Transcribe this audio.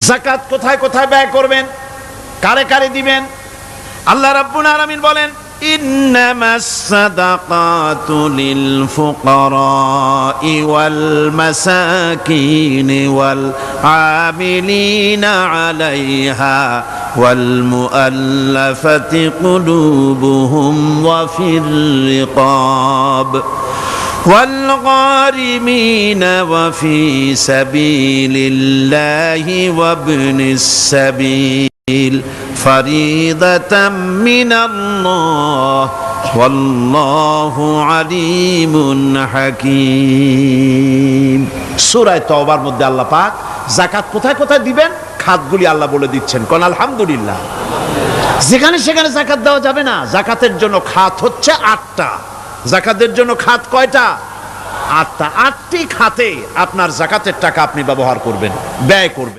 যাকাত কোথায় কোথায় ব্যয় করবেন, কারে কারে দিবেন? আল্লাহ রাব্বুল আলামিন বলেন, ইন্নামাস সাদাকাতু লিল ফুকারাই ওয়াল মাসাকিন ওয়াল আমিলিনা আলাইহা ওয়াল মুআল্লাফাতি কুলুবুহুম ওয়া ফির রিকাব والغارمين وفي سبيل الله وابن السبيل فريضة من الله والله عليم حكيم। সূরা তাওবার মধ্যে আল্লাহ পাক যাকাত কোথায় কোথায় দিবেন খাতগুলি আল্লাহ বলে দিচ্ছেন। কোন আলহামদুলিল্লাহ। যেখানে সেখানে যাকাত দেওয়া যাবে না। যাকাতের জন্য খাত হচ্ছে 8টা। যাকাতের জন্য খাত কয়টা? 8টা। 8টি খাতে আপনার যাকাতের টাকা আপনি ব্যবহার করবেন, ব্যয় করবেন।